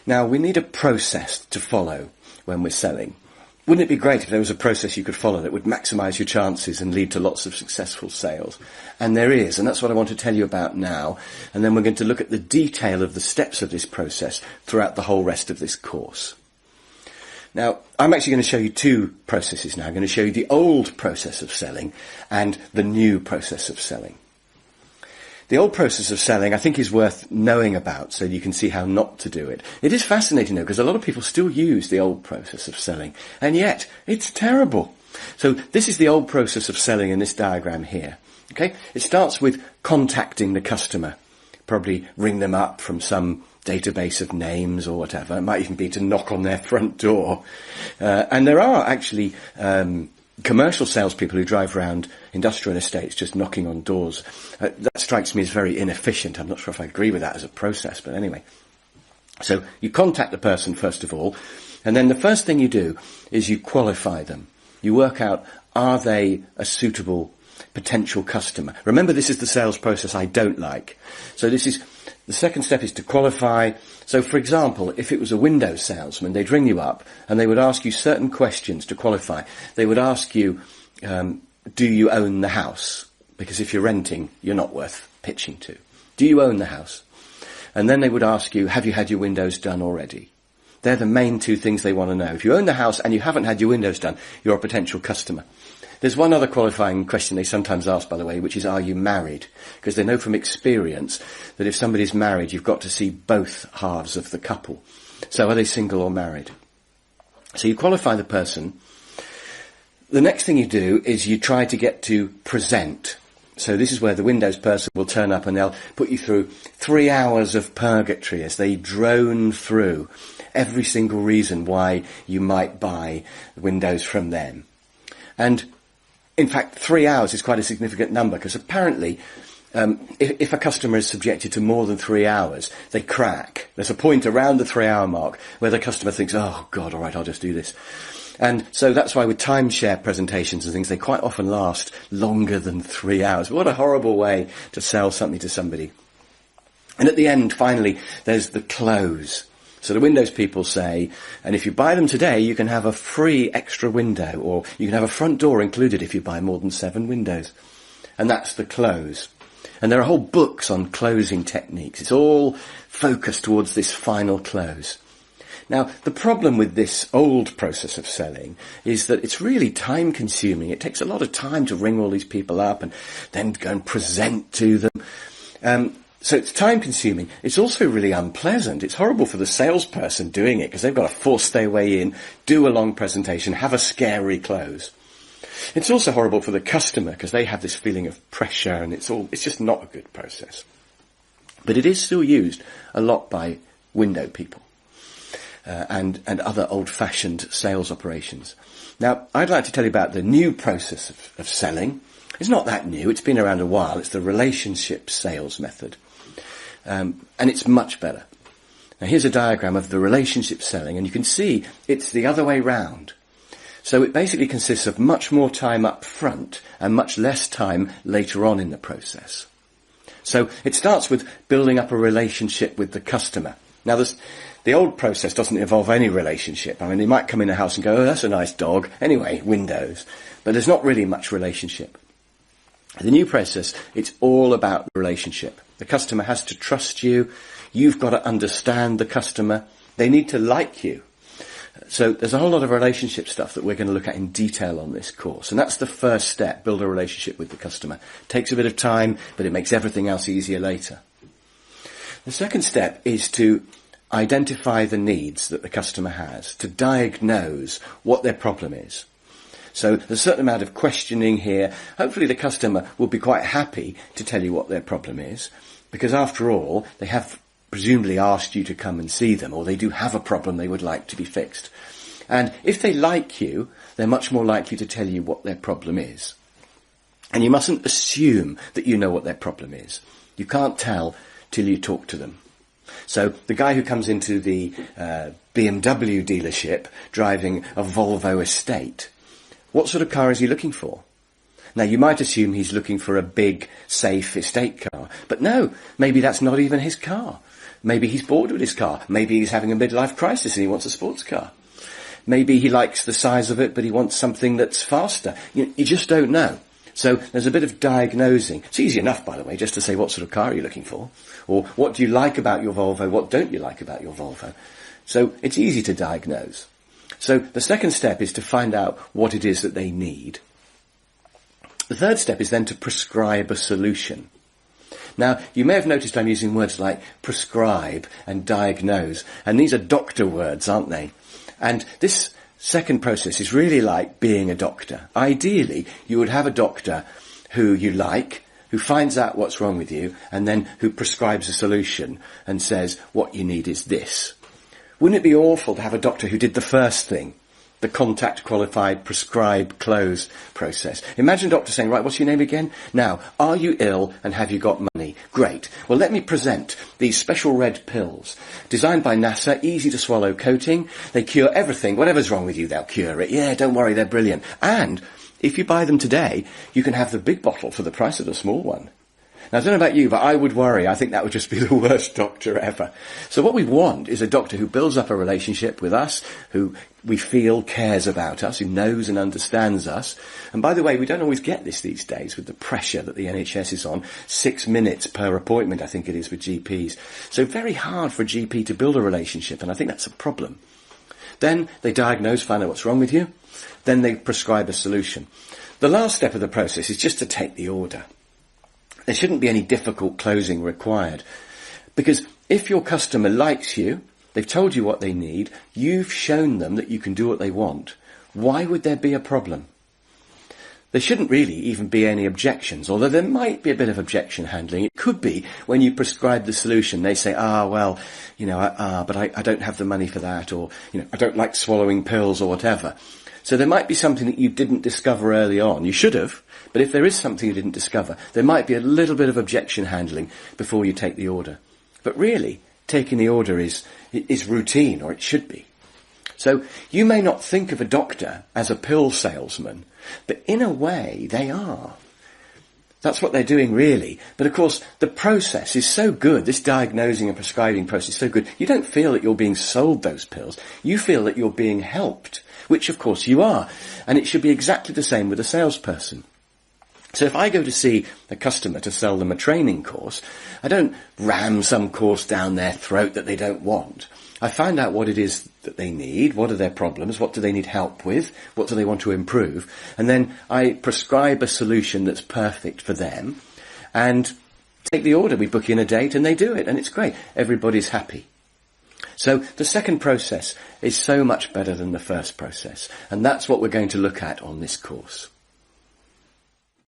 Now, we need a process to follow when we're selling. Wouldn't it be great if there was a process you could follow that would maximise your chances and lead to lots of successful sales? And there is, and that's what I want to tell you about now. And then we're going to look at the detail of the steps of this process throughout the whole rest of this course. Now, I'm actually going to show you two processes now. I'm going to show you the old process of selling and the new process of selling. The old process of selling, I think, is worth knowing about so you can see how not to do it. It is fascinating, though, because a lot of people still use the old process of selling, and yet it's terrible. So this is the old process of selling in this diagram here. Okay? It starts with contacting the customer. Probably ring them up from some database of names or whatever. It might even be to knock on their front door. And there are actually commercial salespeople who drive around industrial estates just knocking on doors. That strikes me as very inefficient. I'm not sure if I agree with that as a process, but anyway. So you contact the person first of all, and then the first thing you do is you qualify them. You work out, are they a suitable potential customer? Remember, this is the sales process I don't like. So the second step is to qualify. So, for example, if it was a Windows salesman, they'd ring you up and they would ask you certain questions to qualify. They would ask you, do you own the house? Because if you're renting, you're not worth pitching to. Do you own the house? And then they would ask you, have you had your windows done already? They're the main two things they want to know. If you own the house and you haven't had your windows done, you're a potential customer. There's one other qualifying question they sometimes ask, by the way, which is, are you married? Because they know from experience that if somebody's married, you've got to see both halves of the couple. So are they single or married? So you qualify the person. The next thing you do is you try to get to present. So this is where the Windows person will turn up and they'll put you through 3 hours of purgatory as they drone through every single reason why you might buy Windows from them. And in fact, 3 hours is quite a significant number because apparently if a customer is subjected to more than 3 hours, they crack. There's a point around the 3 hour mark where the customer thinks, oh God, all right, I'll just do this. And so that's why with timeshare presentations and things, they quite often last longer than 3 hours. What a horrible way to sell something to somebody. And at the end, finally, there's the close. So the Windows people say, and if you buy them today, you can have a free extra window, or you can have a front door included if you buy more than 7 windows. And that's the close. And there are whole books on closing techniques. It's all focused towards this final close. Now, the problem with this old process of selling is that it's really time-consuming. It takes a lot of time to ring all these people up and then go and present to them. So it's time-consuming. It's also really unpleasant. It's horrible for the salesperson doing it because they've got to force their way in, do a long presentation, have a scary close. It's also horrible for the customer because they have this feeling of pressure and it's just not a good process. But it is still used a lot by window people. And other old-fashioned sales operations. Now, I'd like to tell you about the new process of selling. It's not that new. It's been around a while. It's the relationship sales method. And it's much better. Now, here's a diagram of the relationship selling, and you can see it's the other way round. So it basically consists of much more time up front and much less time later on in the process. So it starts with building up a relationship with the customer. Now, the old process doesn't involve any relationship. I mean, they might come in a house and go, oh, that's a nice dog. Anyway, Windows. But there's not really much relationship. The new process, it's all about the relationship. The customer has to trust you. You've got to understand the customer. They need to like you. So there's a whole lot of relationship stuff that we're going to look at in detail on this course. And that's the first step, build a relationship with the customer. Takes a bit of time, but it makes everything else easier later. The second step is to identify the needs that the customer has, to diagnose what their problem is. So there's a certain amount of questioning here. Hopefully the customer will be quite happy to tell you what their problem is, because after all, they have presumably asked you to come and see them, or they do have a problem they would like to be fixed. And if they like you, they're much more likely to tell you what their problem is. And you mustn't assume that you know what their problem is. You can't tell till you talk to them. So the guy who comes into the BMW dealership driving a Volvo estate, what sort of car is he looking for? Now, you might assume he's looking for a big, safe estate car. But no, maybe that's not even his car. Maybe he's bored with his car. Maybe he's having a midlife crisis and he wants a sports car. Maybe he likes the size of it, but he wants something that's faster. You just don't know. So there's a bit of diagnosing. It's easy enough, by the way, just to say what sort of car are you looking for? Or what do you like about your Volvo? What don't you like about your Volvo? So it's easy to diagnose. So the second step is to find out what it is that they need. The third step is then to prescribe a solution. Now, you may have noticed I'm using words like prescribe and diagnose, and these are doctor words, aren't they? And this second process is really like being a doctor. Ideally, you would have a doctor who you like, who finds out what's wrong with you, and then who prescribes a solution and says, what you need is this. Wouldn't it be awful to have a doctor who did the first thing? The contact qualified, prescribe, close process. Imagine a doctor saying, right, what's your name again? Now, are you ill and have you got money? Great. Well, let me present these special red pills. Designed by NASA, easy to swallow coating. They cure everything. Whatever's wrong with you, they'll cure it. Yeah, don't worry, they're brilliant. And if you buy them today, you can have the big bottle for the price of the small one. Now, I don't know about you, but I would worry. I think that would just be the worst doctor ever. So what we want is a doctor who builds up a relationship with us, who we feel cares about us, who knows and understands us. And by the way, we don't always get this these days with the pressure that the NHS is on. 6 minutes per appointment, I think it is, with GPs. So very hard for a GP to build a relationship, and I think that's a problem. Then they diagnose, find out what's wrong with you. Then they prescribe a solution. The last step of the process is just to take the order. There shouldn't be any difficult closing required. Because if your customer likes you, they've told you what they need, you've shown them that you can do what they want, why would there be a problem? There shouldn't really even be any objections, although there might be a bit of objection handling. It could be when you prescribe the solution, they say, but I don't have the money for that, or, I don't like swallowing pills or whatever. So there might be something that you didn't discover early on. You should have, but if there is something you didn't discover, there might be a little bit of objection handling before you take the order. But really, taking the order is routine, or it should be. So you may not think of a doctor as a pill salesman, but in a way they are. That's what they're doing, really. But of course, the process is so good, this diagnosing and prescribing process is so good, you don't feel that you're being sold those pills. You feel that you're being helped, which of course you are. And it should be exactly the same with a salesperson. So if I go to see a customer to sell them a training course, I don't ram some course down their throat that they don't want. I find out what it is that they need, what are their problems, what do they need help with, what do they want to improve, and then I prescribe a solution that's perfect for them and take the order. We book in a date and they do it, and it's great. Everybody's happy. So the second process is so much better than the first process, and that's what we're going to look at on this course.